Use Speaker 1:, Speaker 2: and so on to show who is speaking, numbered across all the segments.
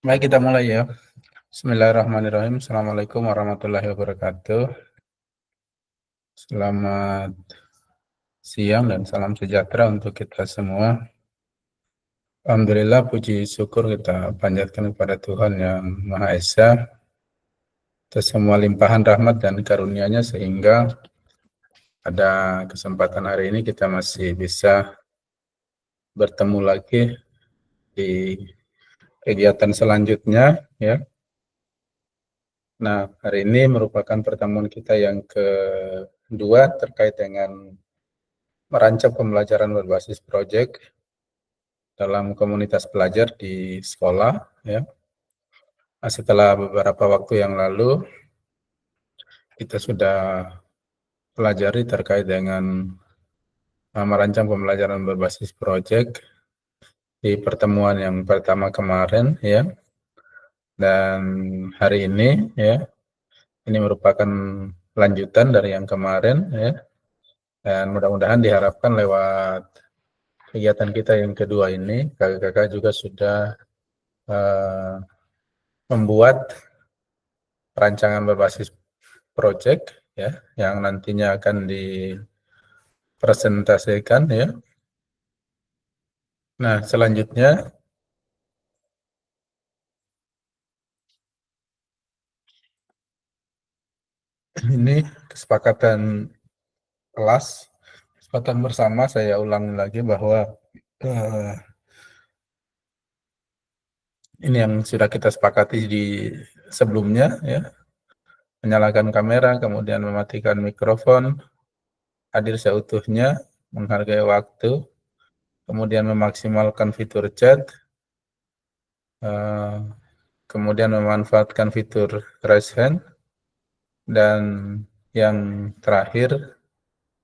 Speaker 1: Baik, kita mulai ya. Bismillahirrahmanirrahim. Assalamualaikum warahmatullahi wabarakatuh. Selamat siang dan salam sejahtera untuk kita semua. Alhamdulillah, puji syukur kita panjatkan kepada Tuhan Yang Maha Esa atas semua limpahan rahmat dan karunia-Nya sehingga pada kesempatan hari ini kita masih bisa bertemu lagi di kegiatan selanjutnya ya. Nah, hari ini merupakan pertemuan kita yang kedua terkait dengan merancang pembelajaran berbasis proyek dalam komunitas pelajar di sekolah ya. Nah, setelah beberapa waktu yang lalu kita sudah pelajari terkait dengan merancang pembelajaran berbasis proyek di pertemuan yang pertama kemarin ya. Dan hari ini ya, ini merupakan lanjutan dari yang kemarin ya. Dan mudah-mudahan diharapkan lewat kegiatan kita yang kedua ini, kakak-kakak juga sudah membuat rancangan berbasis project ya, yang nantinya akan dipresentasikan ya. Nah, selanjutnya ini kesepakatan kelas, kesepakatan bersama. Saya ulangi lagi bahwa ini yang sudah kita sepakati di sebelumnya ya. Menyalakan kamera, kemudian mematikan mikrofon, hadir seutuhnya, menghargai waktu, kemudian memaksimalkan fitur chat, kemudian memanfaatkan fitur raise hand, dan yang terakhir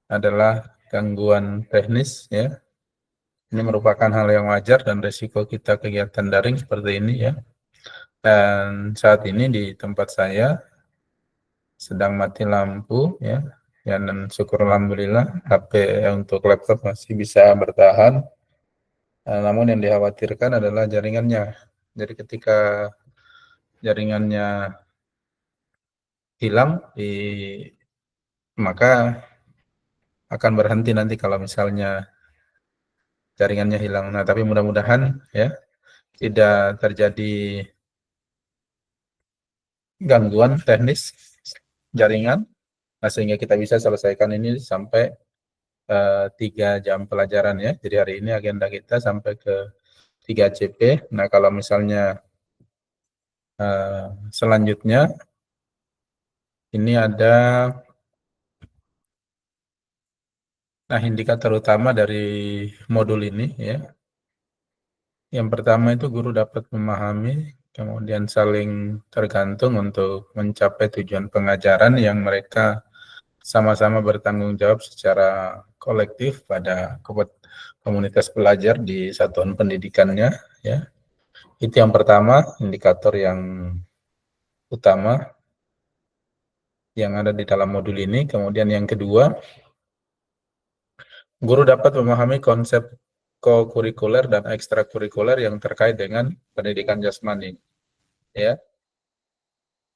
Speaker 1: adalah gangguan teknis ya. Ini merupakan hal yang wajar dan resiko kita kegiatan daring seperti ini ya. Dan saat ini di tempat saya sedang mati lampu ya. Ya, dan syukur alhamdulillah HP untuk laptop masih bisa bertahan. Namun yang dikhawatirkan adalah jaringannya. Jadi ketika jaringannya hilang, maka akan berhenti nanti kalau misalnya jaringannya hilang. Nah, tapi mudah-mudahan ya tidak terjadi gangguan teknis jaringan, nah, sehingga kita bisa selesaikan ini sampai 3 jam pelajaran ya. Jadi hari ini agenda kita sampai ke 3 CP. Nah, kalau misalnya selanjutnya ini ada indikator utama dari modul ini ya. Yang pertama itu guru dapat memahami, kemudian saling tergantung untuk mencapai tujuan pengajaran yang mereka sama-sama bertanggung jawab secara kolektif pada komunitas pelajar di satuan pendidikannya ya. Itu yang pertama, indikator yang utama yang ada di dalam modul ini. Kemudian yang kedua, guru dapat memahami konsep kokurikuler dan ekstrakurikuler yang terkait dengan pendidikan jasmani ya.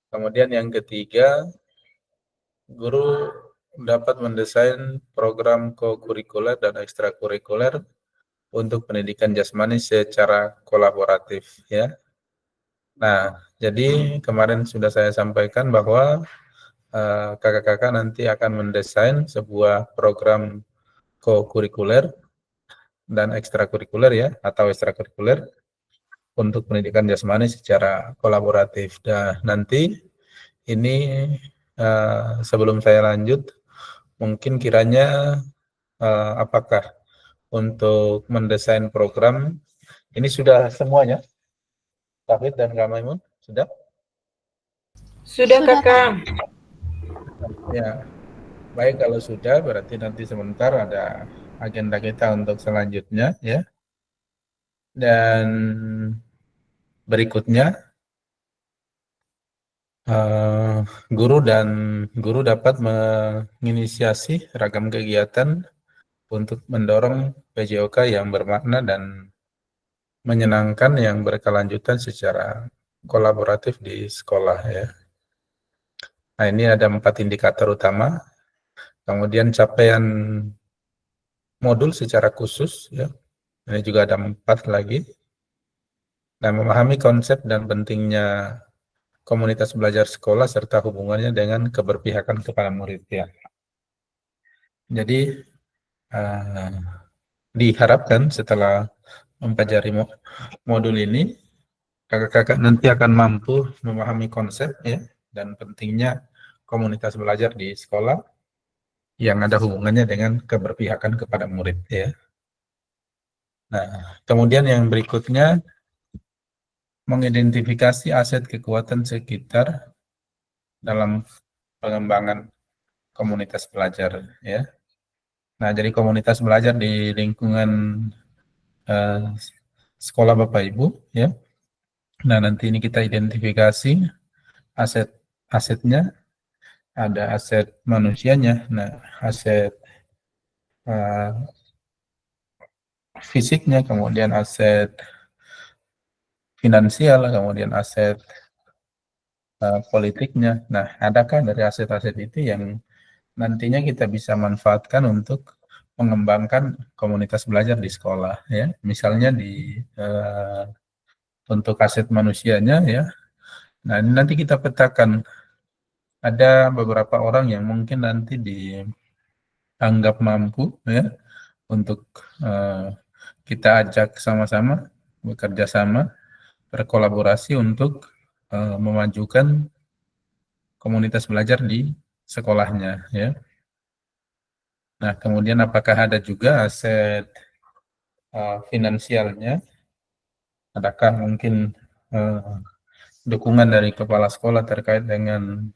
Speaker 1: Kemudian yang ketiga, guru dapat mendesain program kokurikuler dan ekstrakurikuler untuk pendidikan jasmani secara kolaboratif ya. Nah, jadi kemarin sudah saya sampaikan bahwa kakak-kakak nanti akan mendesain sebuah program kokurikuler dan ekstrakurikuler ya, atau ekstrakurikuler untuk pendidikan jasmani secara kolaboratif. Dan nanti ini sebelum saya lanjut, mungkin kiranya apakah untuk mendesain program. Ini sudah semuanya, Tauhid dan Kak Maimun? Sudah?
Speaker 2: Sudah, Kakak.
Speaker 1: Ya, baik kalau sudah berarti nanti sebentar ada agenda kita untuk selanjutnya ya. Dan berikutnya guru dapat menginisiasi ragam kegiatan untuk mendorong PJOK yang bermakna dan menyenangkan yang berkelanjutan secara kolaboratif di sekolah ya. Nah, ini ada 4 indikator utama. Kemudian capaian modul secara khusus ya. Ini juga ada 4 lagi. Dan memahami konsep dan pentingnya komunitas belajar sekolah serta hubungannya dengan keberpihakan kepada murid ya. Jadi diharapkan setelah mempelajari modul ini, kakak-kakak nanti akan mampu memahami konsep ya dan pentingnya komunitas belajar di sekolah yang ada hubungannya dengan keberpihakan kepada murid ya. Nah, kemudian yang berikutnya mengidentifikasi aset kekuatan sekitar dalam pengembangan komunitas belajar ya. Nah, jadi komunitas belajar di lingkungan sekolah Bapak Ibu ya. Nah, nanti ini kita identifikasi asetnya, ada aset manusianya, nah aset fisiknya, kemudian aset finansial, kemudian aset politiknya. Nah, adakah dari aset-aset itu yang nantinya kita bisa manfaatkan untuk mengembangkan komunitas belajar di sekolah ya. Misalnya untuk aset manusianya ya. Nah, ini nanti kita petakan ada beberapa orang yang mungkin nanti dianggap mampu ya untuk kita ajak sama-sama bekerja sama, berkolaborasi untuk memajukan komunitas belajar di sekolahnya ya. Nah, kemudian apakah ada juga aset finansialnya? Adakah mungkin dukungan dari kepala sekolah terkait dengan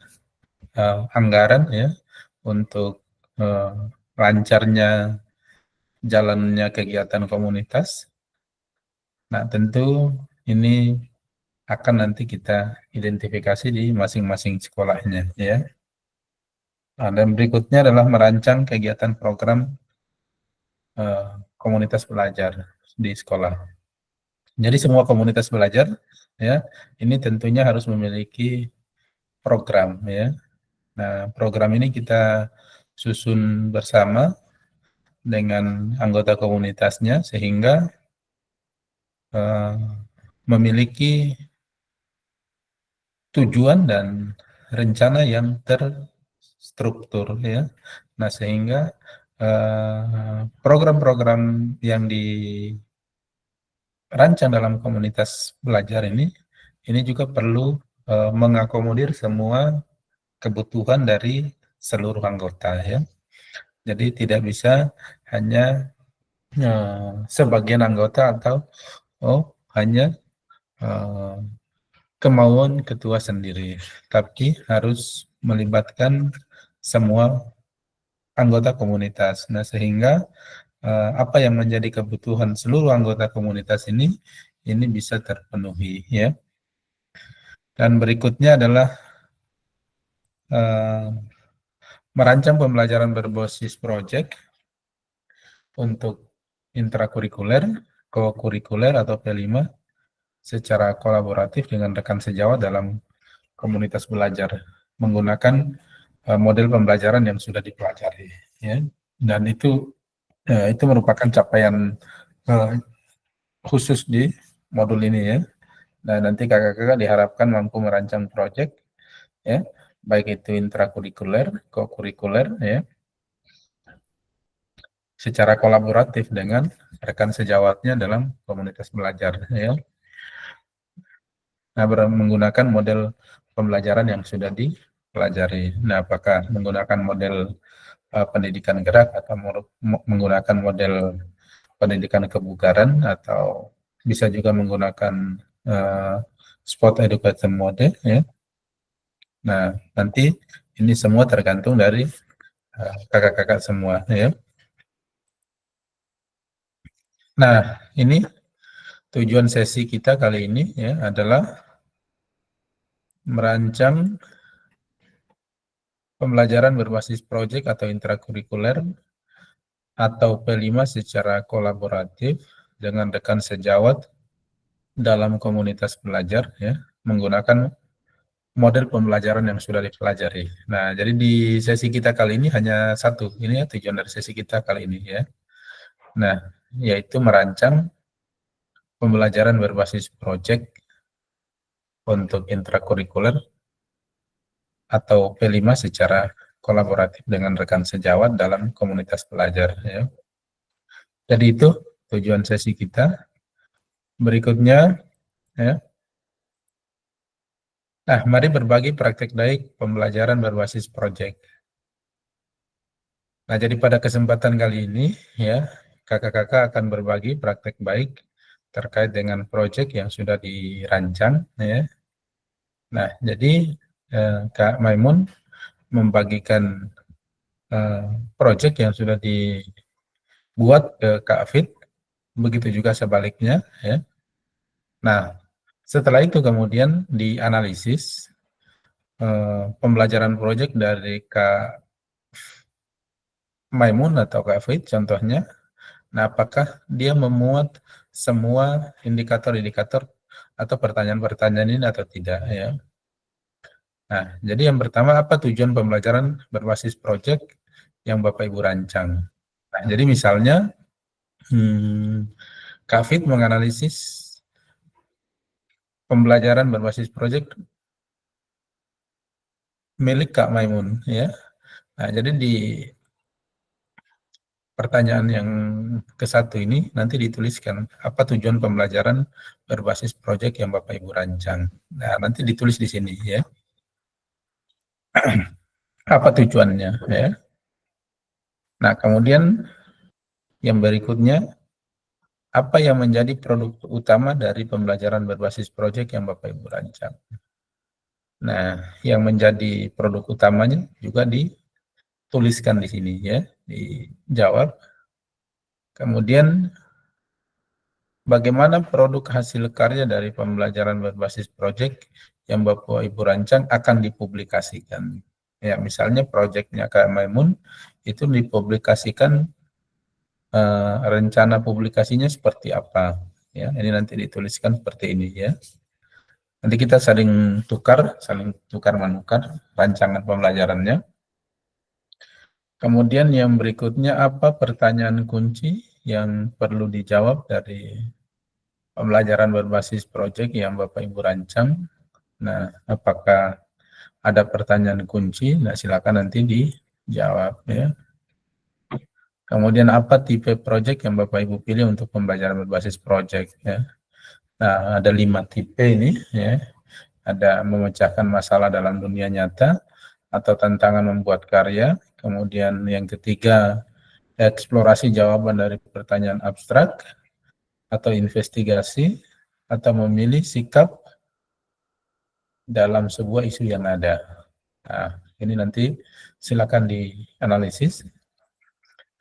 Speaker 1: anggaran ya untuk lancarnya jalannya kegiatan komunitas. Nah, tentu ini akan nanti kita identifikasi di masing-masing sekolahnya ya. Nah, dan berikutnya adalah merancang kegiatan program komunitas belajar di sekolah. Jadi semua komunitas belajar ya, ini tentunya harus memiliki program ya. Nah, program ini kita susun bersama dengan anggota komunitasnya sehingga memiliki tujuan dan rencana yang terstruktur ya. Nah, sehingga program-program yang dirancang dalam komunitas belajar ini juga perlu mengakomodir semua kebutuhan dari seluruh anggota ya. Jadi tidak bisa hanya sebagian anggota atau hanya kemauan ketua sendiri, tapi harus melibatkan semua anggota komunitas. Nah, sehingga apa yang menjadi kebutuhan seluruh anggota komunitas ini bisa terpenuhi ya. Dan berikutnya adalah merancang pembelajaran berbasis project untuk intrakurikuler, kokurikuler atau P5 secara kolaboratif dengan rekan sejawat dalam komunitas belajar menggunakan model pembelajaran yang sudah dipelajari ya. Dan itu merupakan capaian khusus di modul ini ya. Nah, nanti kakak-kakak diharapkan mampu merancang proyek ya, baik itu intrakurikuler, kokurikuler ya, secara kolaboratif dengan rekan sejawatnya dalam komunitas belajar ya. Nah, menggunakan model pembelajaran yang sudah dipelajari. Nah, apakah menggunakan model pendidikan gerak atau menggunakan model pendidikan kebugaran atau bisa juga menggunakan sport education mode ya. Nah, nanti ini semua tergantung dari kakak-kakak semua ya. Nah, ini tujuan sesi kita kali ini ya adalah merancang pembelajaran berbasis proyek atau intrakurikuler atau P5 secara kolaboratif dengan rekan sejawat dalam komunitas belajar ya, menggunakan model pembelajaran yang sudah dipelajari. Nah, jadi di sesi kita kali ini hanya satu, ini ya tujuan dari sesi kita kali ini ya. Nah, yaitu merancang pembelajaran berbasis proyek untuk intrakurikuler atau P5 secara kolaboratif dengan rekan sejawat dalam komunitas belajar ya. Jadi itu tujuan sesi kita. Berikutnya ya. Nah, mari berbagi praktek baik pembelajaran berbasis proyek. Nah, jadi pada kesempatan kali ini ya, kakak-kakak akan berbagi praktek baik terkait dengan proyek yang sudah dirancang ya. Nah, jadi Kak Maimun membagikan proyek yang sudah dibuat ke Kak Fit, begitu juga sebaliknya ya. Nah, setelah itu kemudian dianalisis pembelajaran proyek dari Kak Maimun atau Kak Fit contohnya. Nah, apakah dia memuat semua indikator-indikator atau pertanyaan-pertanyaan ini atau tidak ya. Nah, jadi yang pertama apa tujuan pembelajaran berbasis proyek yang Bapak Ibu rancang. Nah, jadi misalnya Kak Fit menganalisis pembelajaran berbasis proyek milik Kak Maimun ya. Nah, jadi di pertanyaan yang ke satu ini nanti dituliskan apa tujuan pembelajaran berbasis proyek yang Bapak Ibu rancang. Nah, nanti ditulis di sini ya. Apa tujuannya ya. Nah, kemudian yang berikutnya apa yang menjadi produk utama dari pembelajaran berbasis proyek yang Bapak Ibu rancang. Nah, yang menjadi produk utamanya juga dituliskan di sini ya, dijawab. Kemudian bagaimana produk hasil karya dari pembelajaran berbasis proyek yang Bapak Ibu rancang akan dipublikasikan. Ya, misalnya proyeknya Kak Maimun itu dipublikasikan rencana publikasinya seperti apa. Ya, ini nanti dituliskan seperti ini ya. Nanti kita saling tukar menukar rancangan pembelajarannya. Kemudian yang berikutnya apa pertanyaan kunci yang perlu dijawab dari pembelajaran berbasis proyek yang Bapak Ibu rancang. Nah, apakah ada pertanyaan kunci? Nah, silakan nanti dijawab ya. Kemudian apa tipe proyek yang Bapak Ibu pilih untuk pembelajaran berbasis proyek ya. Nah, ada 5 tipe ini ya. Ada memecahkan masalah dalam dunia nyata atau tantangan membuat karya. Kemudian yang ketiga, eksplorasi jawaban dari pertanyaan abstrak atau investigasi atau memilih sikap dalam sebuah isu yang ada. Nah, ini nanti silakan dianalisis.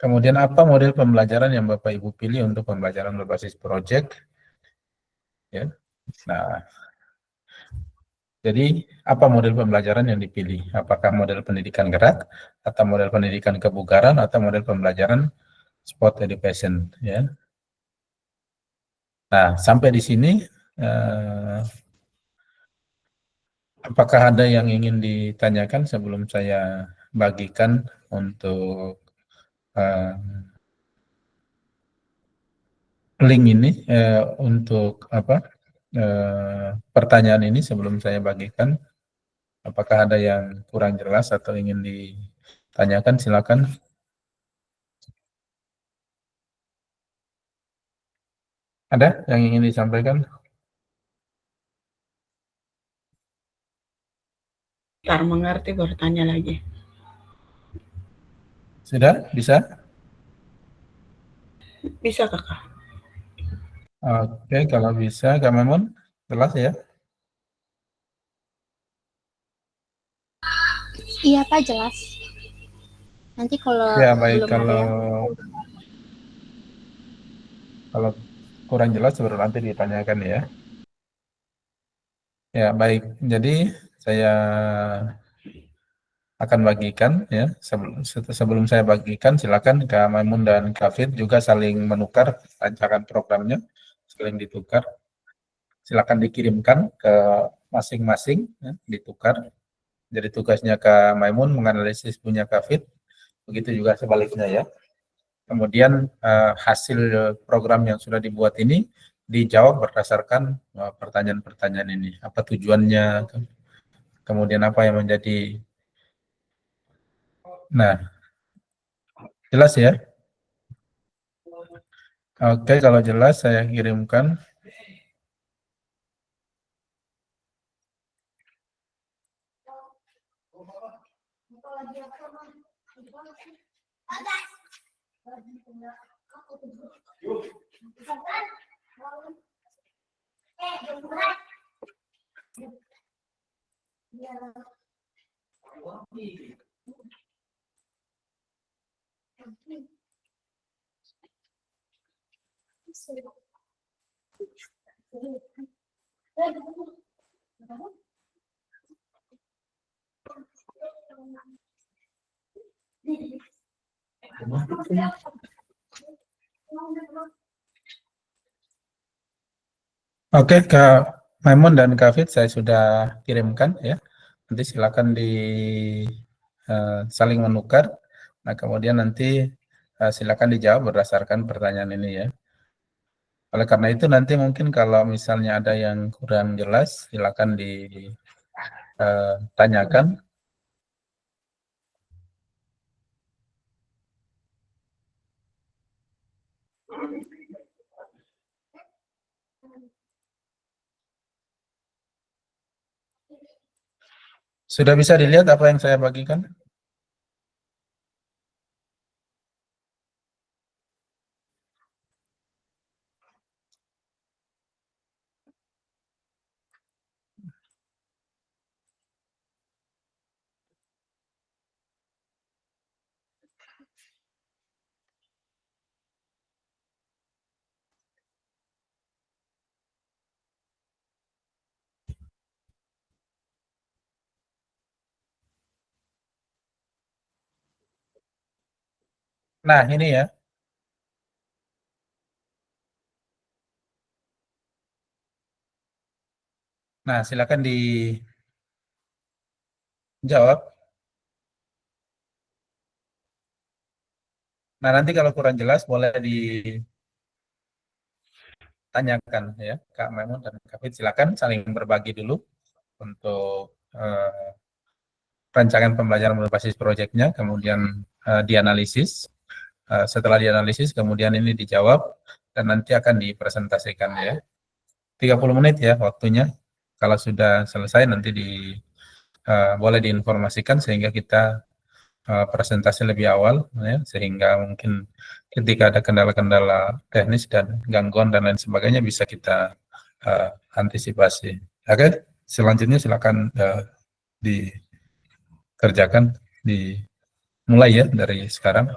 Speaker 1: Kemudian apa model pembelajaran yang Bapak Ibu pilih untuk pembelajaran berbasis proyek? Ya. Nah, jadi apa model pembelajaran yang dipilih? Apakah model pendidikan gerak atau model pendidikan kebugaran atau model pembelajaran sport education? Ya. Nah, sampai di sini, apakah ada yang ingin ditanyakan sebelum saya bagikan untuk link ini untuk apa pertanyaan ini sebelum saya bagikan? Apakah ada yang kurang jelas atau ingin ditanyakan? Silakan. Ada yang ingin disampaikan?
Speaker 2: Ntar mengerti bertanya lagi.
Speaker 1: Sudah? Bisa?
Speaker 2: Bisa Kakak?
Speaker 1: Oke, kalau bisa, Kak Mamun, jelas ya?
Speaker 3: Iya Pak, jelas. Nanti kalau
Speaker 1: Ya, baik.
Speaker 3: belum ada
Speaker 1: Kalau
Speaker 3: yang
Speaker 1: kalau kurang jelas baru nanti ditanyakan ya. Ya, baik. Jadi saya akan bagikan ya. Sebelum saya bagikan, silakan Kak Maimun dan Kak Fit juga saling menukar rancangan programnya, saling ditukar. Silakan dikirimkan ke masing-masing, ya, ditukar. Jadi tugasnya Kak Maimun menganalisis punya Kak Fit, begitu juga sebaliknya ya. Kemudian hasil program yang sudah dibuat ini dijawab berdasarkan pertanyaan-pertanyaan ini. Apa tujuannya, kemudian apa yang menjadi. Nah, jelas ya? Oke, kalau jelas saya kirimkan. Oke, Kak Maimun dan Kak Fit saya sudah kirimkan ya. Nanti silakan di saling menukar. Nah, kemudian nanti silakan dijawab berdasarkan pertanyaan ini ya. Oleh karena itu nanti mungkin kalau misalnya ada yang kurang jelas, silakan ditanyakan. Sudah bisa dilihat apa yang saya bagikan? Nah, ini ya. Nah, silakan dijawab. Nah, nanti kalau kurang jelas boleh ditanyakan ya, Kak Maimun dan Kak Fit. Silakan saling berbagi dulu untuk rancangan pembelajaran berbasis proyeknya, kemudian dianalisis. Setelah dianalisis, kemudian ini dijawab dan nanti akan dipresentasikan ya. 30 menit ya waktunya. Kalau sudah selesai nanti boleh diinformasikan sehingga kita presentasi lebih awal ya, sehingga mungkin ketika ada kendala-kendala teknis dan gangguan dan lain sebagainya bisa kita antisipasi. Oke, selanjutnya silakan dikerjakan, dimulai ya dari sekarang.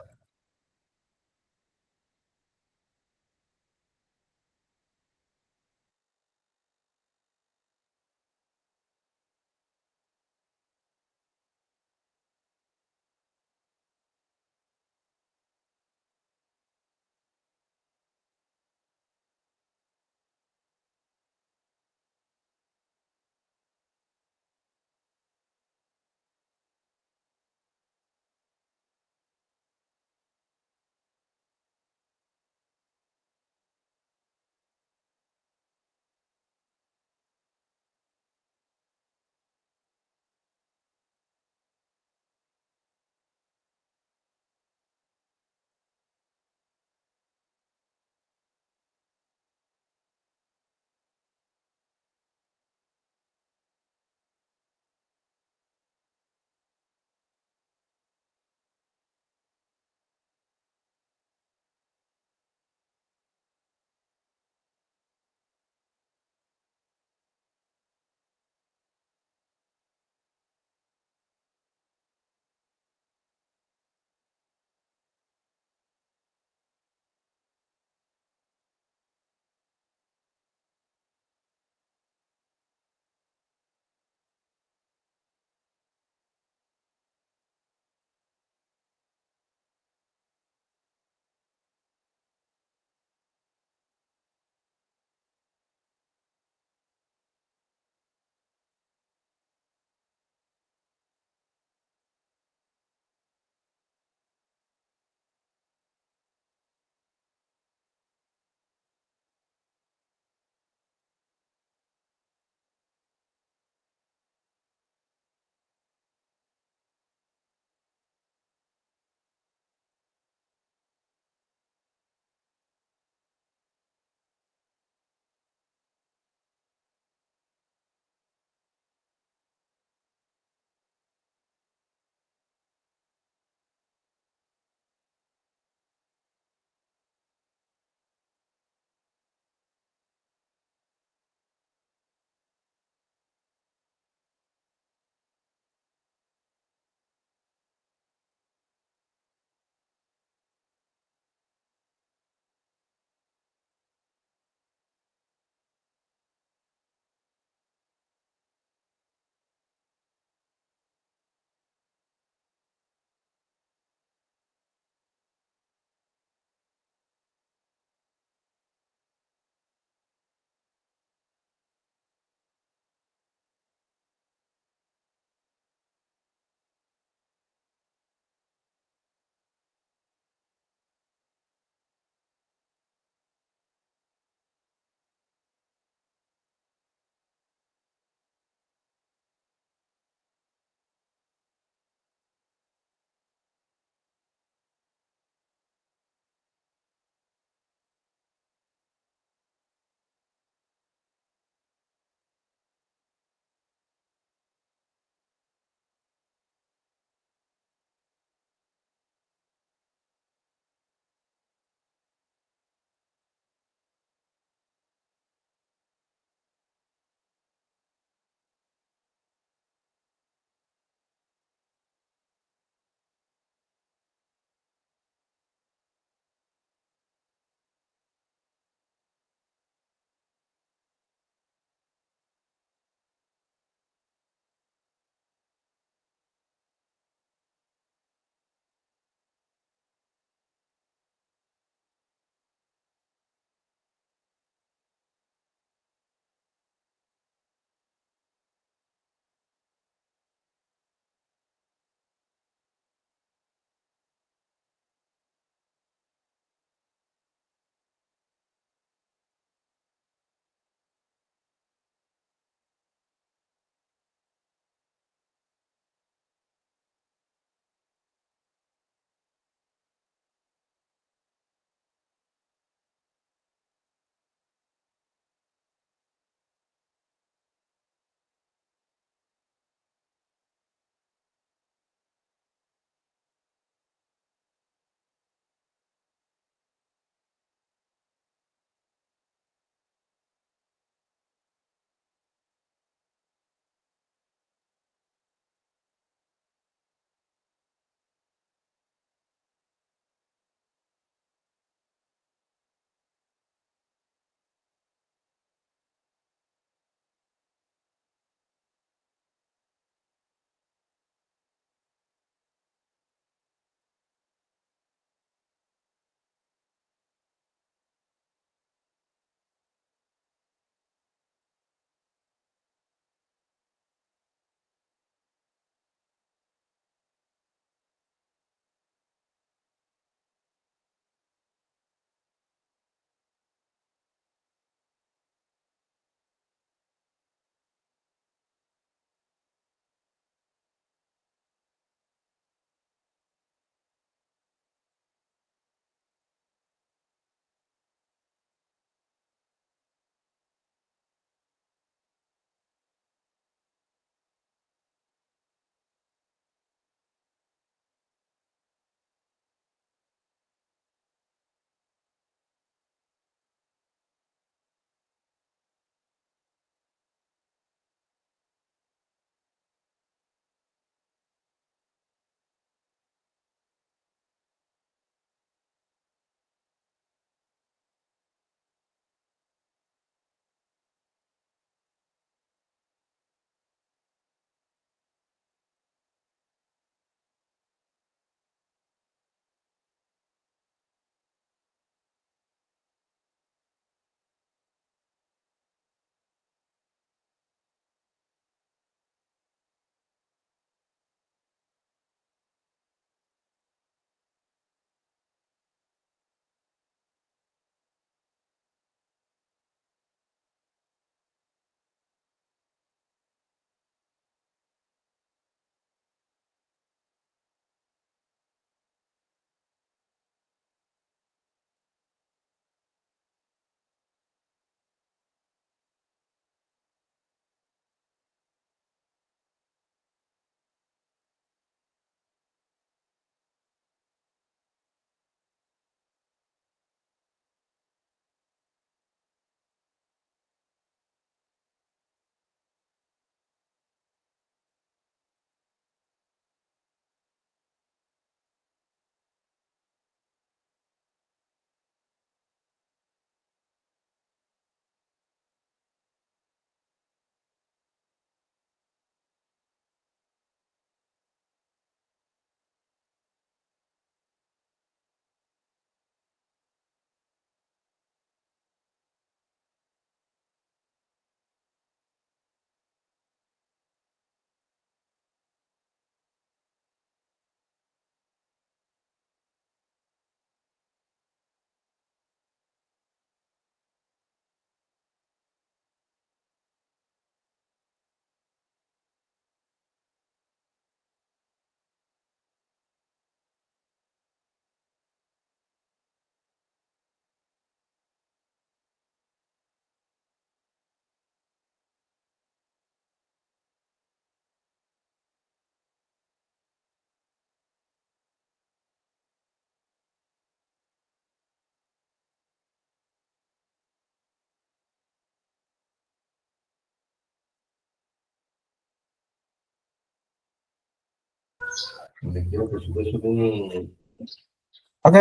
Speaker 1: Oke,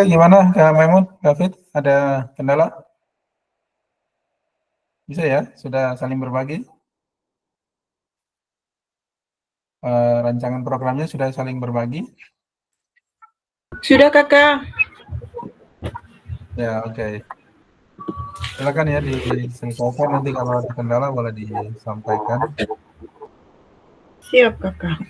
Speaker 1: gimana Kak Maimun, David? Ada kendala? Bisa ya? Sudah saling berbagi? Rancangan programnya sudah saling berbagi?
Speaker 2: Sudah kakak.
Speaker 1: Ya, oke. Silakan ya diselesaikan, nanti kalau ada kendala boleh disampaikan.
Speaker 2: Siap kakak.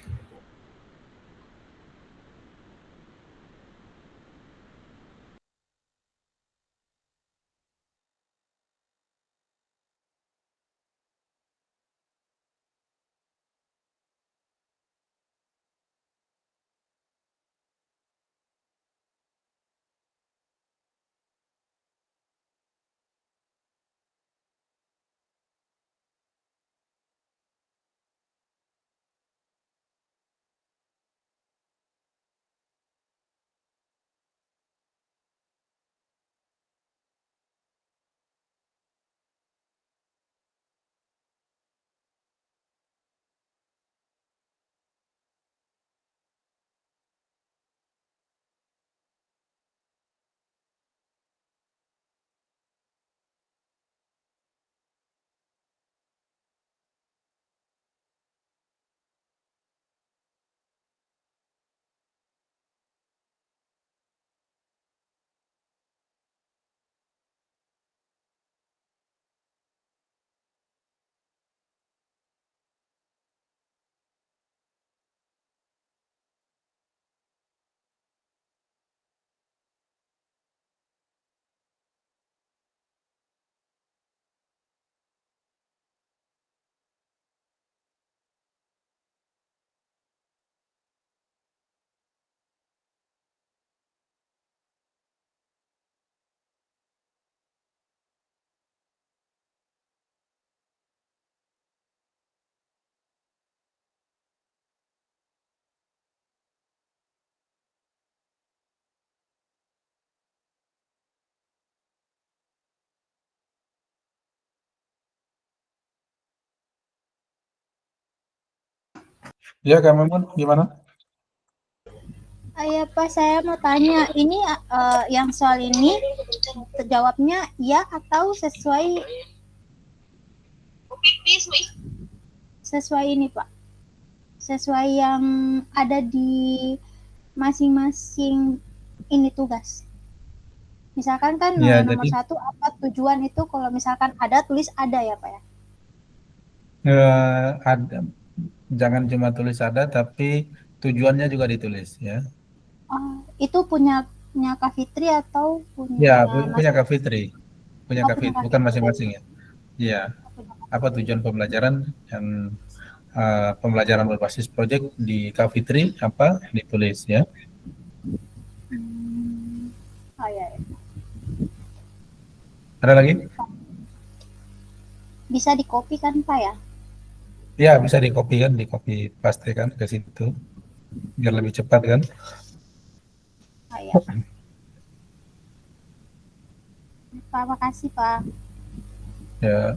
Speaker 1: Ya, Kak Maimun, gimana?
Speaker 3: Ya Pak, saya mau tanya, ini yang soal ini terjawabnya ya atau sesuai ini Pak? Sesuai yang ada di masing-masing ini tugas. Misalkan kan
Speaker 1: Ya,
Speaker 3: nomor
Speaker 1: jadi
Speaker 3: 1 apa tujuan itu, kalau misalkan ada tulis ada ya Pak ya?
Speaker 1: ada, jangan cuma tulis ada, tapi tujuannya juga ditulis ya.
Speaker 3: Oh, itu punya Kak Fitri atau
Speaker 1: Ya,
Speaker 3: punyanya
Speaker 1: punya
Speaker 3: masing?
Speaker 1: Kak Fitri, punya
Speaker 3: Oh,
Speaker 1: Kak
Speaker 3: punya
Speaker 1: Fitri,
Speaker 3: Kak
Speaker 1: bukan
Speaker 3: Fitri.
Speaker 1: masing-masing ya. Iya,
Speaker 3: Punya Kak
Speaker 1: apa
Speaker 3: Fitri.
Speaker 1: tujuan pembelajaran yang pembelajaran berbasis proyek di Kak Fitri apa ditulis ya.
Speaker 3: Hmm. Oh ya, ya.
Speaker 1: Ada lagi?
Speaker 3: Bisa di copy kan Pak ya?
Speaker 1: Ya, bisa di copy kan, di copy paste kan ke situ biar lebih cepat kan.
Speaker 3: Oh ya. Pak, makasih Pak.
Speaker 1: Ya,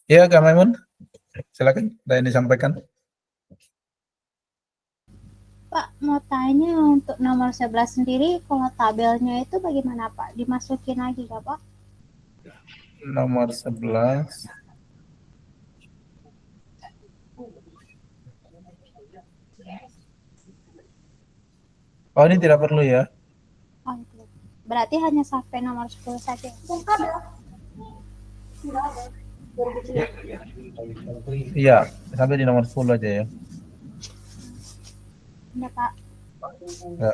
Speaker 1: Ya, Kak Maimun, silakan. Ada yang disampaikan?
Speaker 3: Pak, mau tanya untuk nomor 11 sendiri, kalau tabelnya itu bagaimana Pak? Dimasukin lagi nggak Pak?
Speaker 1: Nomor 11. Oh, ini tidak perlu ya?
Speaker 3: Oh, itu. Berarti hanya sampai nomor 10 saja.
Speaker 1: Iya, sampai di nomor 10 aja ya.
Speaker 3: Ya Pak.
Speaker 1: Ya.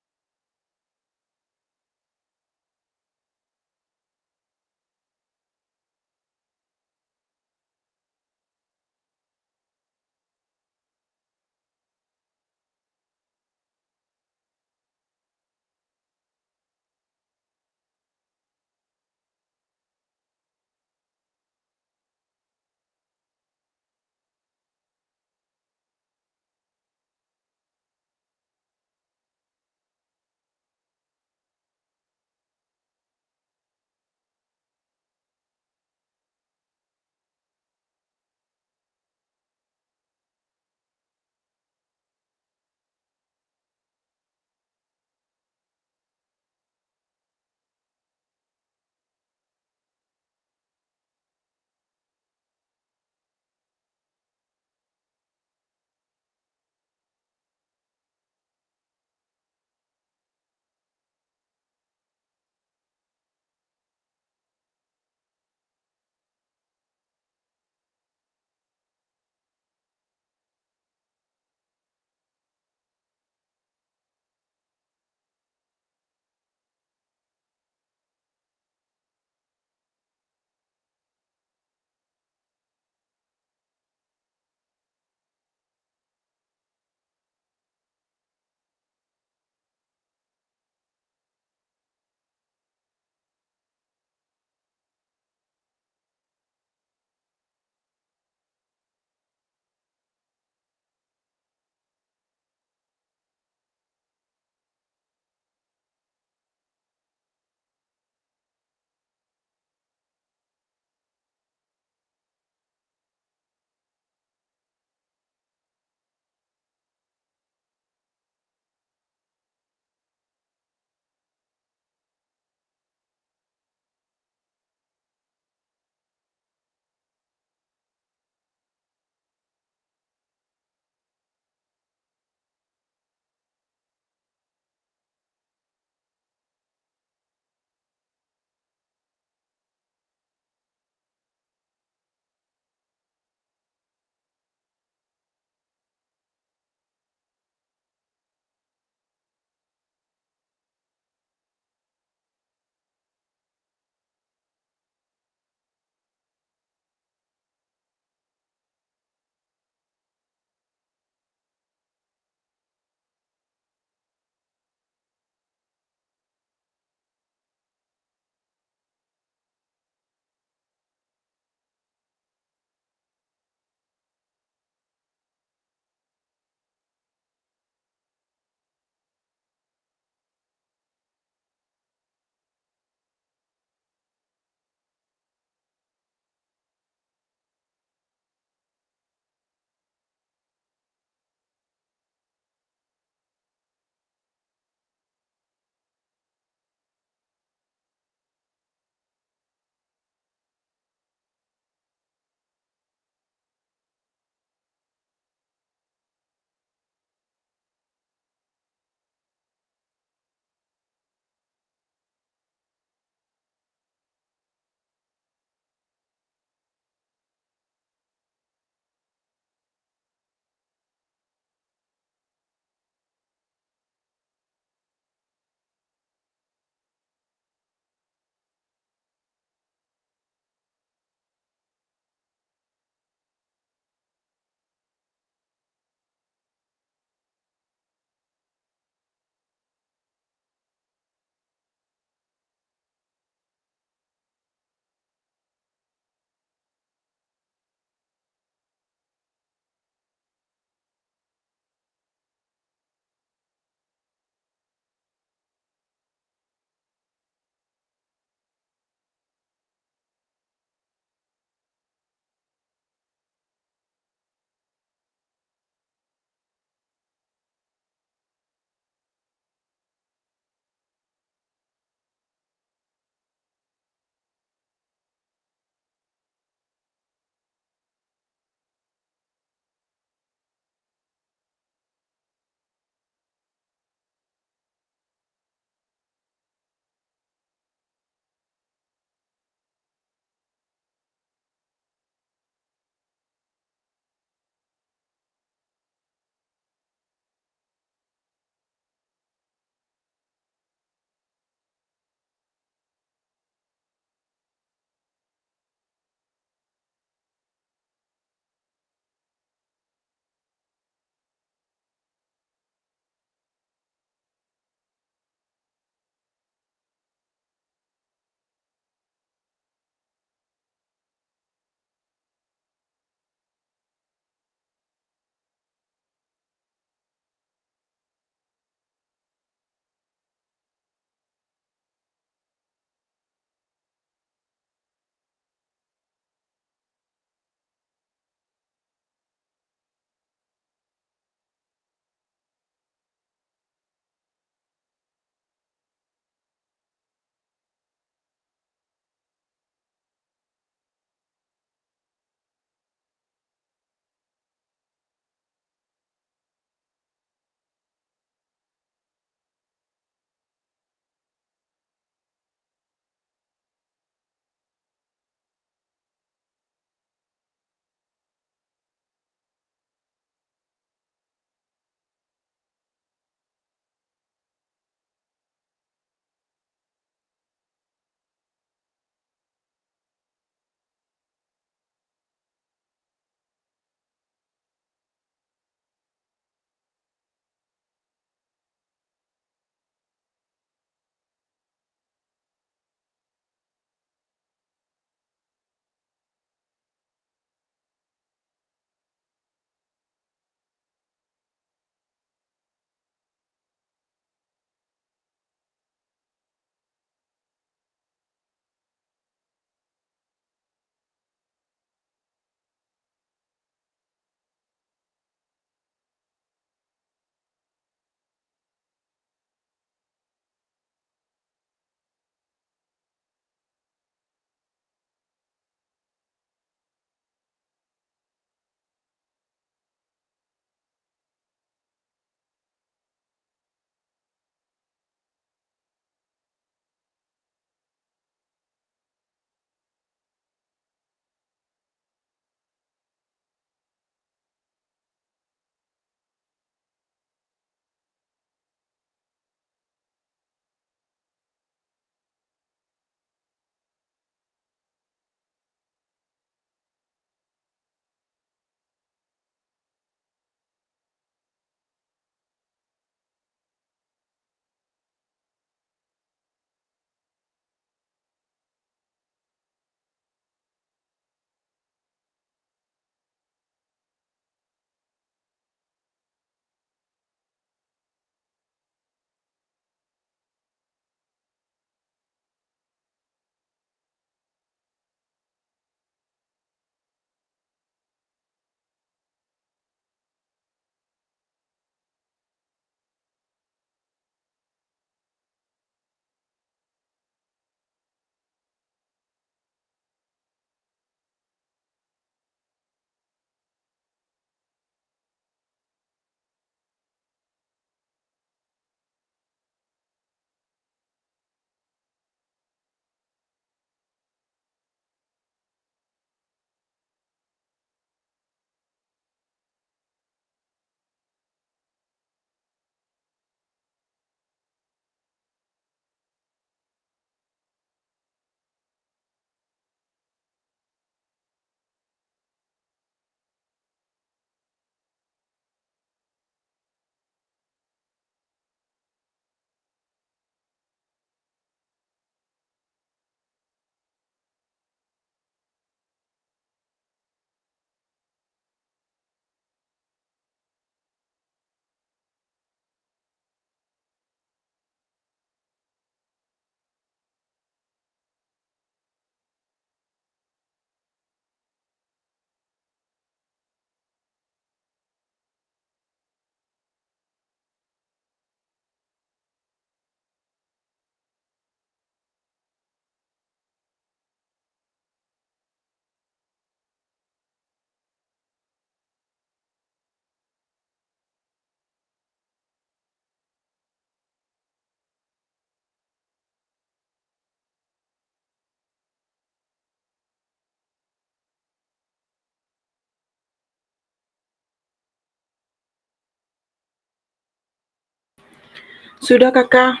Speaker 2: Sudah, Kakak.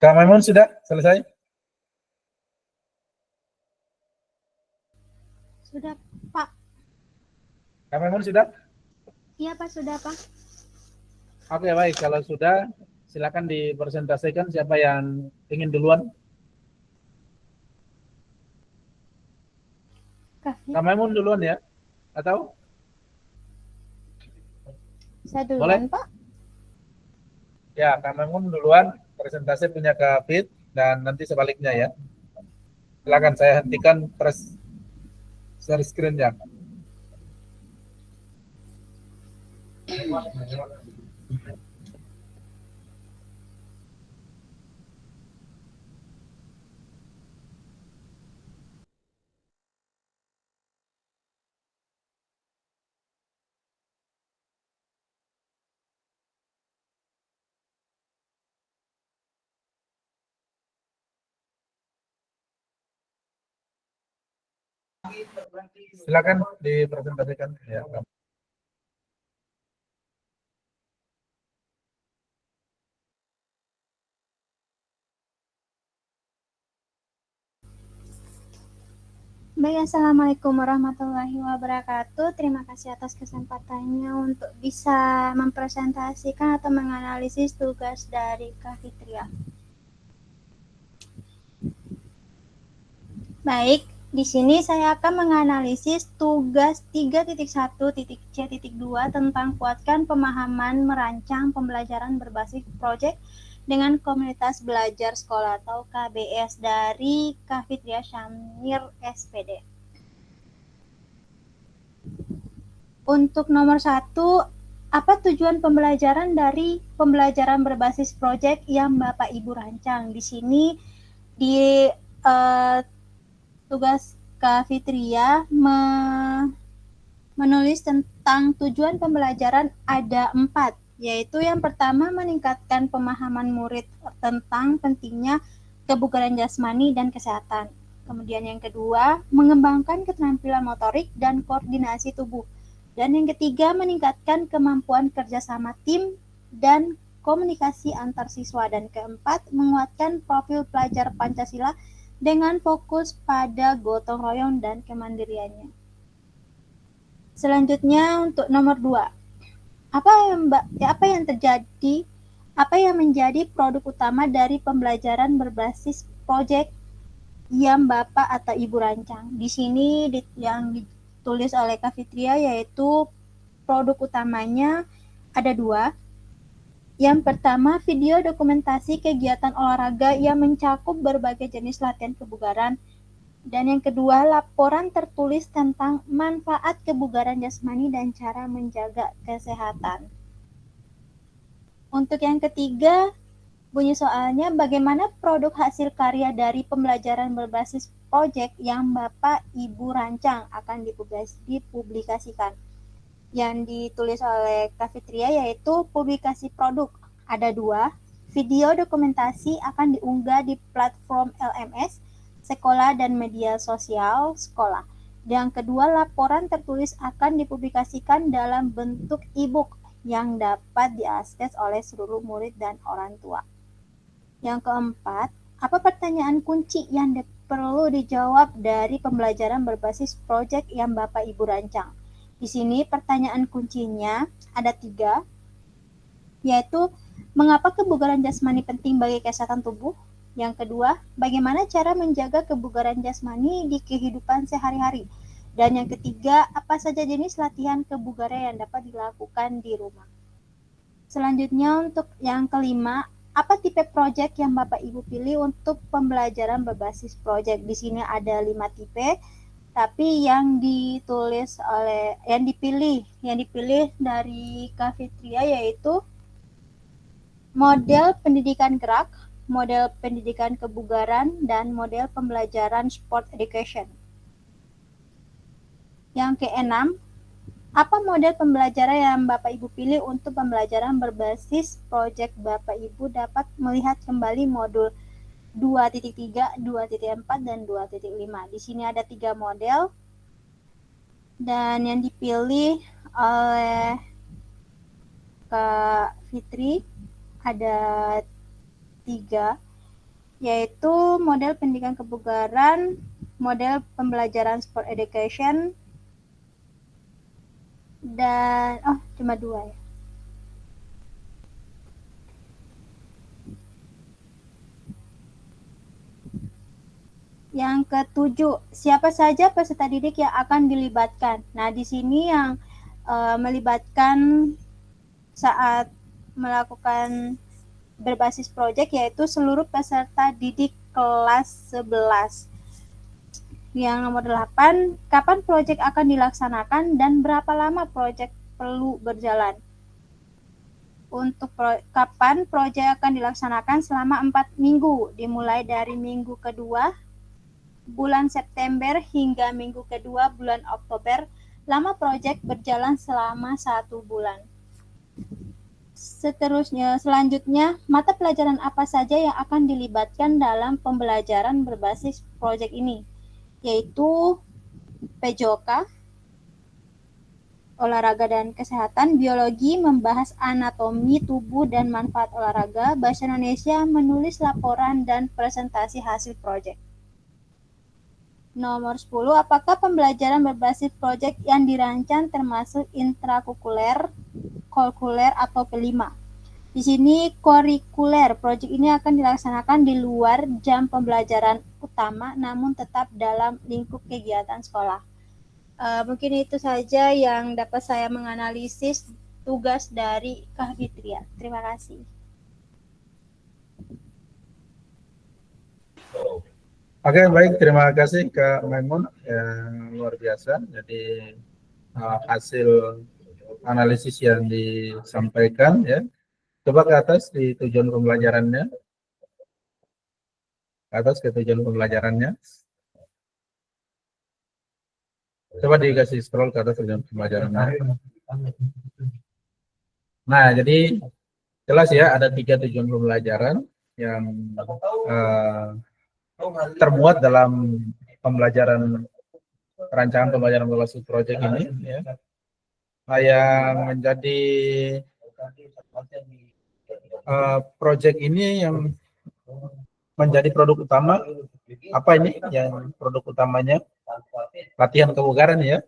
Speaker 1: Kak Maimun sudah selesai?
Speaker 3: Sudah, Pak.
Speaker 1: Kak Maimun sudah?
Speaker 3: Iya, Pak, sudah, Pak.
Speaker 1: Oke, baik. Kalau sudah, silakan dipresentasikan siapa yang ingin duluan. Kak Maimun duluan ya? Atau?
Speaker 3: Saya duluan,
Speaker 1: Boleh?
Speaker 3: Pak.
Speaker 1: Ya, Kak Maimun duluan. Presentasi punya Kak Fit. Dan nanti sebaliknya ya. Silakan saya hentikan share screen-nya. Silakan dipresentasikan ya.
Speaker 3: Baik, Assalamualaikum warahmatullahi wabarakatuh. Terima kasih atas kesempatannya untuk bisa mempresentasikan atau menganalisis tugas dari Kak Fitria. Baik, di sini saya akan menganalisis tugas 3.1.C.2 tentang kuatkan pemahaman merancang pembelajaran berbasis proyek dengan komunitas belajar sekolah atau KBS dari Kak Fitria Syamir SPD. Untuk nomor 1, apa tujuan pembelajaran dari pembelajaran berbasis proyek yang Bapak Ibu rancang? Di sini di tugas Kak Fitria menulis tentang tujuan pembelajaran ada 4, yaitu yang pertama meningkatkan pemahaman murid tentang pentingnya kebugaran jasmani dan kesehatan. Kemudian yang kedua, mengembangkan keterampilan motorik dan koordinasi tubuh. Dan yang ketiga, meningkatkan kemampuan kerjasama tim dan komunikasi antar siswa. Dan keempat, menguatkan profil pelajar Pancasila dengan fokus pada gotong royong dan kemandiriannya. Selanjutnya untuk nomor 2, apa yang menjadi produk utama dari pembelajaran berbasis proyek yang Bapak atau Ibu rancang? Di sini yang ditulis oleh Kak Fitria yaitu produk utamanya ada 2. Yang pertama, video dokumentasi kegiatan olahraga yang mencakup berbagai jenis latihan kebugaran. Dan yang kedua, laporan tertulis tentang manfaat kebugaran jasmani dan cara menjaga kesehatan. Untuk yang ketiga, bunyi soalnya, bagaimana produk hasil karya dari pembelajaran berbasis proyek yang Bapak Ibu rancang akan dipublikasikan? Yang ditulis oleh Kak Fitria yaitu publikasi produk. Ada 2, video dokumentasi akan diunggah di platform LMS, sekolah dan media sosial sekolah. Yang kedua, laporan tertulis akan dipublikasikan dalam bentuk e-book yang dapat diakses oleh seluruh murid dan orang tua. Yang keempat, apa pertanyaan kunci yang perlu dijawab dari pembelajaran berbasis proyek yang Bapak Ibu rancang? Di sini pertanyaan kuncinya ada 3, yaitu mengapa kebugaran jasmani penting bagi kesehatan tubuh? Yang kedua, bagaimana cara menjaga kebugaran jasmani di kehidupan sehari-hari? Dan yang ketiga, apa saja jenis latihan kebugaran yang dapat dilakukan di rumah? Selanjutnya untuk yang kelima, apa tipe proyek yang Bapak Ibu pilih untuk pembelajaran berbasis proyek? Di sini ada 5 tipe. Tapi yang dipilih dari Kak Fitria yaitu model pendidikan gerak, model pendidikan kebugaran, dan model pembelajaran sport education. Yang keenam, apa model pembelajaran yang Bapak Ibu pilih untuk pembelajaran berbasis proyek? Bapak Ibu dapat melihat kembali modul 2.3, 2.4, dan 2.5. Di sini ada 3 model. Dan yang dipilih oleh Kak Fitri ada 3, yaitu model pendidikan kebugaran, model pembelajaran sport education, dan cuma 2 ya. Yang ke-7, siapa saja peserta didik yang akan dilibatkan? Nah, di sini yang melibatkan saat melakukan berbasis proyek yaitu seluruh peserta didik kelas 11. Yang nomor 8, kapan proyek akan dilaksanakan dan berapa lama proyek perlu berjalan? Untuk kapan proyek akan dilaksanakan selama 4 minggu, dimulai dari minggu kedua bulan September hingga minggu kedua bulan Oktober. Lama proyek berjalan selama 1 bulan. Selanjutnya, mata pelajaran apa saja yang akan dilibatkan dalam pembelajaran berbasis proyek ini? Yaitu PJOK, olahraga dan kesehatan, biologi membahas anatomi tubuh dan manfaat olahraga, bahasa Indonesia menulis laporan dan presentasi hasil proyek. Nomor 10, apakah pembelajaran berbasis proyek yang dirancang termasuk intrakurikuler, kurikuler atau kelima? Di sini kurikuler, proyek ini akan dilaksanakan di luar jam pembelajaran utama namun tetap dalam lingkup kegiatan sekolah. Mungkin itu saja yang dapat saya menganalisis tugas dari Kak Fitria. Terima kasih.
Speaker 1: Oke, baik. Terima kasih Kak Maimun, yang luar biasa. Jadi hasil analisis yang disampaikan ya. Coba ke atas di tujuan pembelajarannya. Ke atas ke tujuan pembelajarannya. Coba dikasih scroll ke atas tujuan pembelajarannya. Nah, jadi jelas ya ada 3 tujuan pembelajaran yang termuat dalam pembelajaran rancangan pembelajaran berbasis proyek ini ya. Nah, yang menjadi proyek ini yang menjadi produk utama apa ini yang produk utamanya latihan kebugaran ya.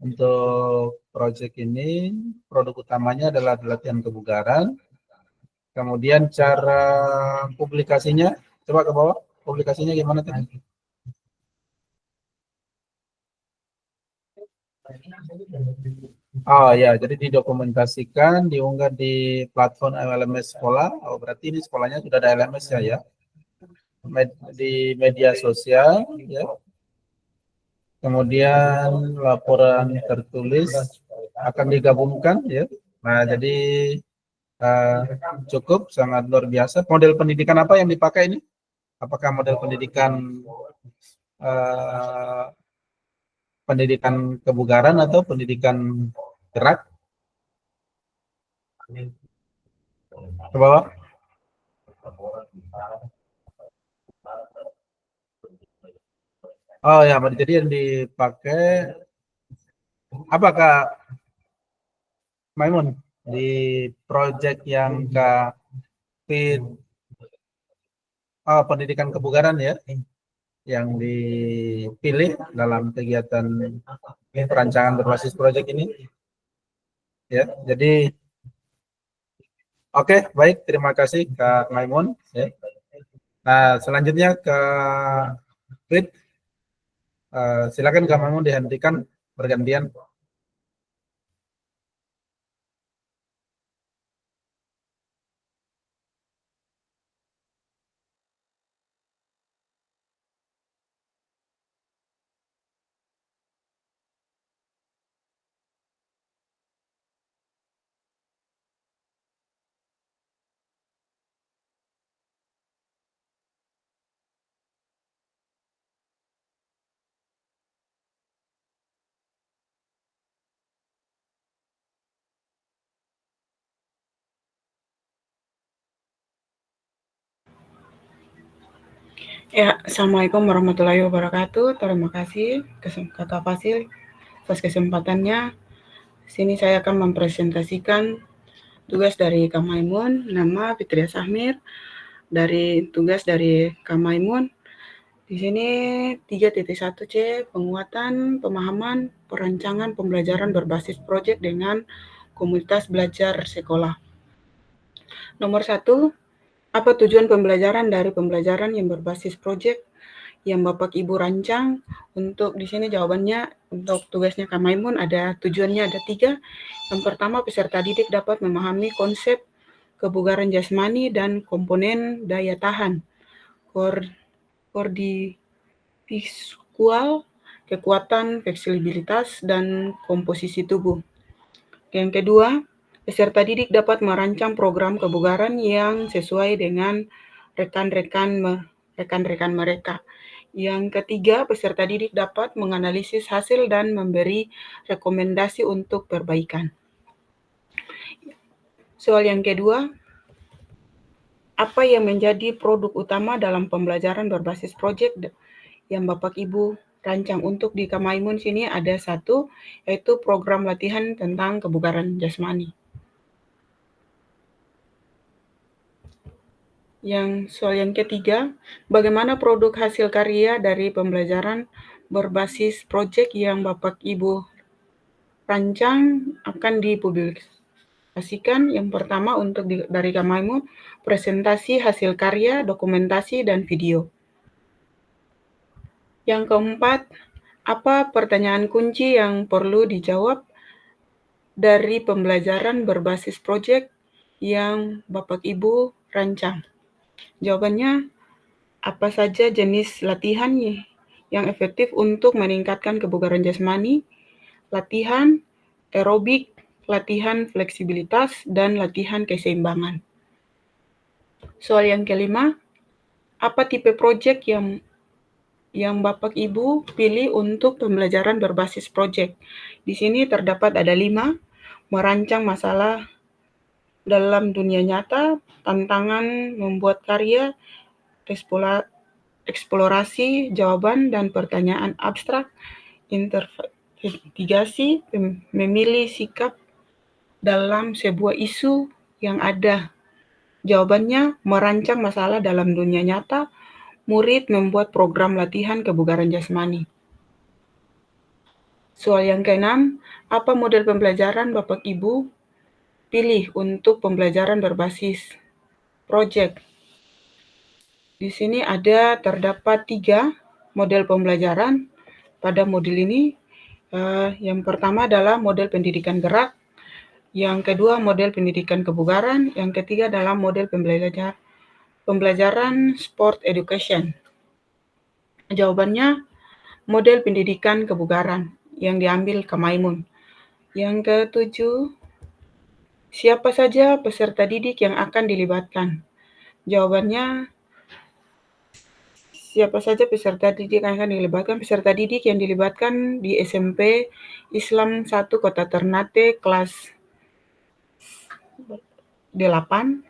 Speaker 1: Untuk proyek ini produk utamanya adalah latihan kebugaran. Kemudian cara publikasinya, coba ke bawah, publikasinya gimana tadi? Oh ya, jadi didokumentasikan, diunggah di platform LMS sekolah. Oh, berarti ini sekolahnya sudah ada LMS ya. Di media sosial ya. Kemudian laporan tertulis akan digabungkan ya. Nah, jadi cukup sangat luar biasa. Model pendidikan apa yang dipakai ini? Apakah model pendidikan pendidikan kebugaran atau pendidikan gerak? Ke bawah. Oh ya, jadi yang dipakai apakah Maimun di project yang pendidikan kebugaran ya yang dipilih dalam kegiatan perancangan berbasis proyek ini ya. Jadi oke, baik, terima kasih Kak Maimun ya. Nah, selanjutnya ke Krit. Silakan Kak Maimun dihentikan bergantian.
Speaker 2: Ya, Assalamualaikum warahmatullahi wabarakatuh. Terima kasih Kak Fasil. Atas kesempatannya, sini saya akan mempresentasikan tugas dari Kak Maimun. Nama Fitria Sahmir. Tugas dari Kak Maimun. Di sini 3.1C, penguatan pemahaman perancangan pembelajaran berbasis proyek dengan komunitas belajar sekolah. Nomor 1, apa tujuan pembelajaran dari pembelajaran yang berbasis proyek yang Bapak Ibu rancang? Untuk di sini jawabannya untuk tugasnya Kak Maimun tujuannya ada 3. Yang pertama, peserta didik dapat memahami konsep kebugaran jasmani dan komponen daya tahan, visual, kekuatan, fleksibilitas, dan komposisi tubuh. Yang kedua, peserta didik dapat merancang program kebugaran yang sesuai dengan rekan-rekan mereka. Yang ketiga, peserta didik dapat menganalisis hasil dan memberi rekomendasi untuk perbaikan. Soal yang kedua, apa yang menjadi produk utama dalam pembelajaran berbasis proyek yang Bapak Ibu rancang? Untuk di Kak Maimun sini ada 1, yaitu program latihan tentang kebugaran jasmani. Soal yang ketiga, bagaimana produk hasil karya dari pembelajaran berbasis proyek yang Bapak Ibu rancang akan dipublikasikan? Yang pertama, untuk dari Kak Maimun, presentasi hasil karya, dokumentasi, dan video. Yang keempat, apa pertanyaan kunci yang perlu dijawab dari pembelajaran berbasis proyek yang Bapak Ibu rancang? Jawabannya, apa saja jenis latihan yang efektif untuk meningkatkan kebugaran jasmani, latihan aerobik, latihan fleksibilitas, dan latihan keseimbangan. Soal yang kelima, apa tipe proyek yang Bapak Ibu pilih untuk pembelajaran berbasis proyek? Di sini terdapat ada 5, merancang masalah dalam dunia nyata, tantangan membuat karya, eksplorasi jawaban dan pertanyaan abstrak, investigasi, memilih sikap dalam sebuah isu yang ada. Jawabannya, merancang masalah dalam dunia nyata, murid membuat program latihan kebugaran jasmani. Soal yang keenam, apa model pembelajaran Bapak Ibu pilih untuk pembelajaran berbasis proyek? Di sini terdapat 3 model pembelajaran pada modul ini. Yang pertama adalah model pendidikan gerak, yang kedua model pendidikan kebugaran, yang ketiga adalah model pembelajaran sport education. Jawabannya, model pendidikan kebugaran yang diambil Kak Maimun. Yang ketujuh, siapa saja peserta didik yang akan dilibatkan? Jawabannya, siapa saja peserta didik yang akan dilibatkan? Peserta didik yang dilibatkan di SMP Islam 1 Kota Ternate kelas 8.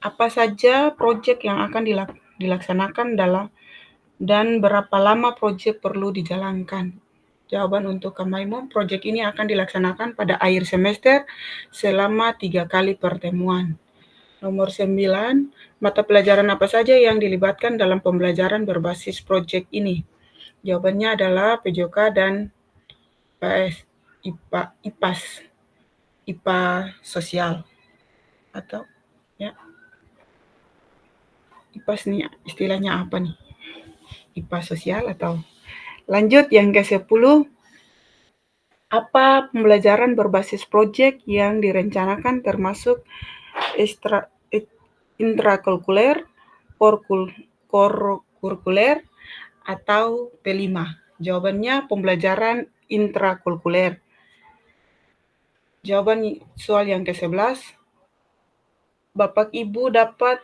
Speaker 2: Apa saja proyek yang akan dilaksanakan dan berapa lama proyek perlu dijalankan? Jawaban untuk Kak Maimun, proyek ini akan dilaksanakan pada akhir semester selama 3 kali pertemuan. Nomor 9, mata pelajaran apa saja yang dilibatkan dalam pembelajaran berbasis proyek ini? Jawabannya adalah PJOK dan IPA sosial. Atau ya, IPAS nih istilahnya apa nih? IPA sosial atau? Lanjut yang ke-10, apa pembelajaran berbasis proyek yang direncanakan termasuk intrakurikuler, kurikuler, atau P5? Jawabannya pembelajaran intrakurikuler. Jawaban soal yang ke-11, Bapak Ibu dapat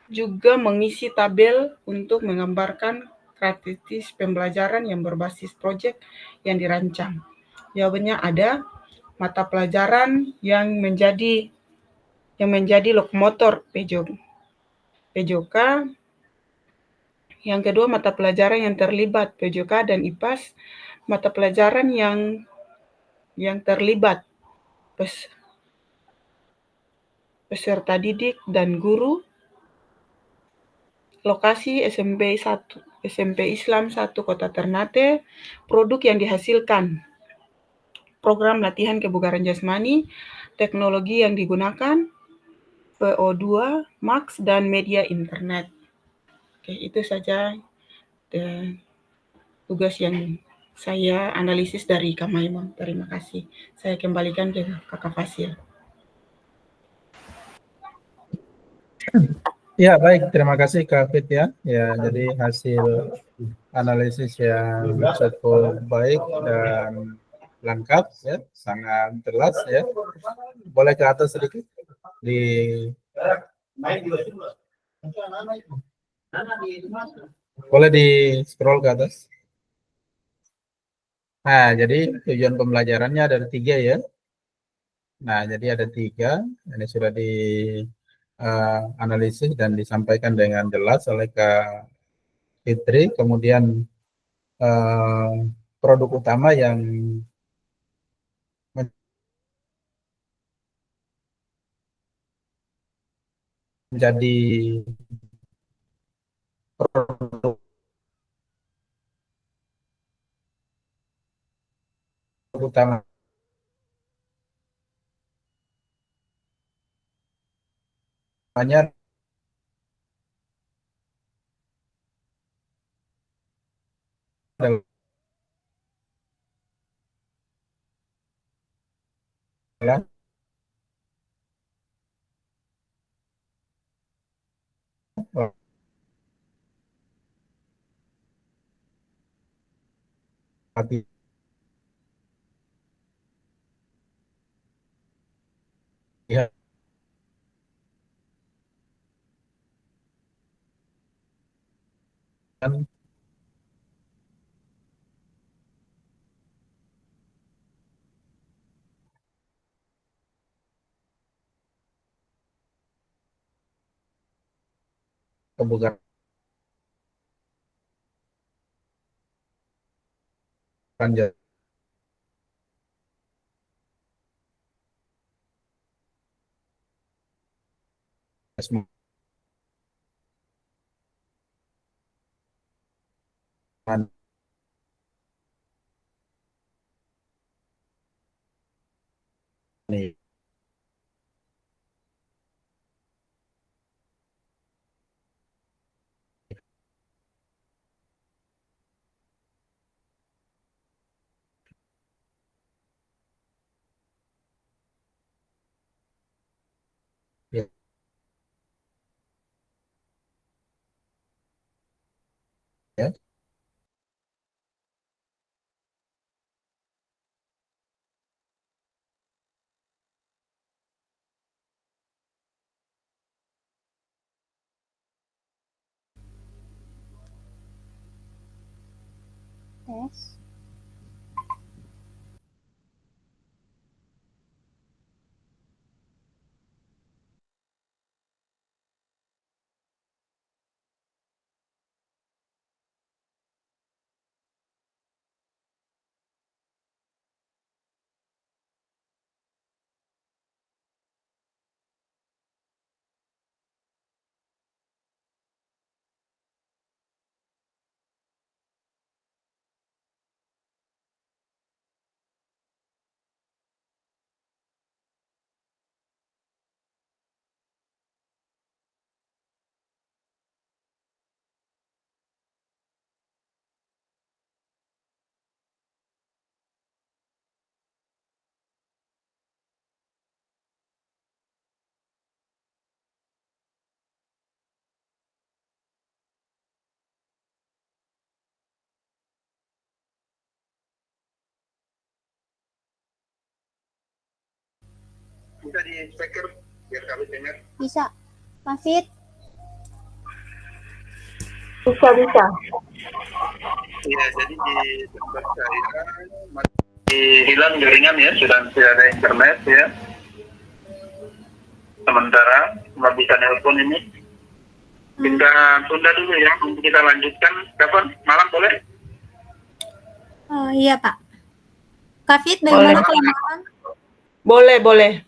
Speaker 2: juga mengisi tabel untuk menggambarkan karakteristik pembelajaran yang berbasis proyek yang dirancang. Jawabannya ada mata pelajaran yang menjadi lokomotor PJOK. Yang kedua, mata pelajaran yang terlibat PJOK dan IPAS. mata pelajaran yang terlibat peserta didik dan guru, lokasi SMP Islam 1 Kota Ternate, produk yang dihasilkan, program latihan kebugaran jasmani, teknologi yang digunakan, VO2 Max, dan media internet. Oke, itu saja tugas yang saya analisis dari Kak Maimun. Terima kasih. Saya kembalikan ke Kakak Fasil.
Speaker 1: Ya, baik. Terima kasih Kak Fit ya. Ya, jadi hasil analisis yang cukup baik dan lengkap ya, sangat jelas ya. Boleh ke atas sedikit boleh di scroll ke atas. Nah, jadi tujuan pembelajarannya ada 3 ya. Nah, jadi ada 3. Ini sudah di analisis dan disampaikan dengan jelas oleh Kak Fitri. Kemudian produk utama yang menjadi produk utamanya adalah latihan kebugaran jasmani ya, ya.
Speaker 3: Tes.
Speaker 1: Bisa di speaker biar kami dengar.
Speaker 3: Bisa. Mafit.
Speaker 2: Bisa.
Speaker 1: Iya, jadi di tempat saya masih hilang jaringan ya, sudah ada internet ya. Sementara nggak bisa nelpon ini. Kita tunda dulu ya, untuk kita lanjutkan. Kapan? Malam boleh?
Speaker 3: Oh iya Pak. Kak Fit, bagaimana kalau malam?
Speaker 2: Boleh.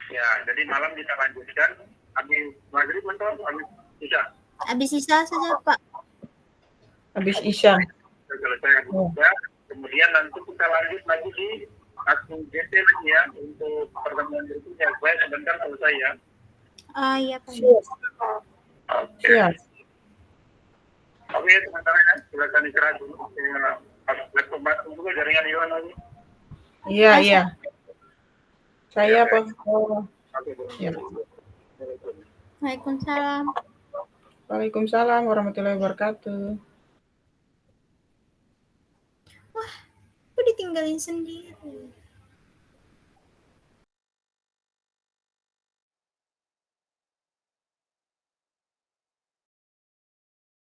Speaker 1: Ya, jadi malam kita lanjutkan. Habis maghrib atau habis isya?
Speaker 3: Habis sisa saja Pak.
Speaker 2: Habis Isya.
Speaker 1: Selesai ya. Kemudian nanti kita lanjut lagi di akun GT lagi ya untuk pertemuan berikutnya. Saya sebentar selesai ya.
Speaker 3: Oh iya Pak.
Speaker 1: Oke.
Speaker 2: Siap.
Speaker 1: Oke, sementara ya, silakan istirahat dulu. Laptop masuk juga jaringan Iwan lagi.
Speaker 2: Iya. Saya
Speaker 1: Oke.
Speaker 2: Oke. Ya.
Speaker 3: Waalaikumsalam.
Speaker 2: Waalaikumsalam warahmatullahi wabarakatuh.
Speaker 3: Aku ditinggalin sendiri.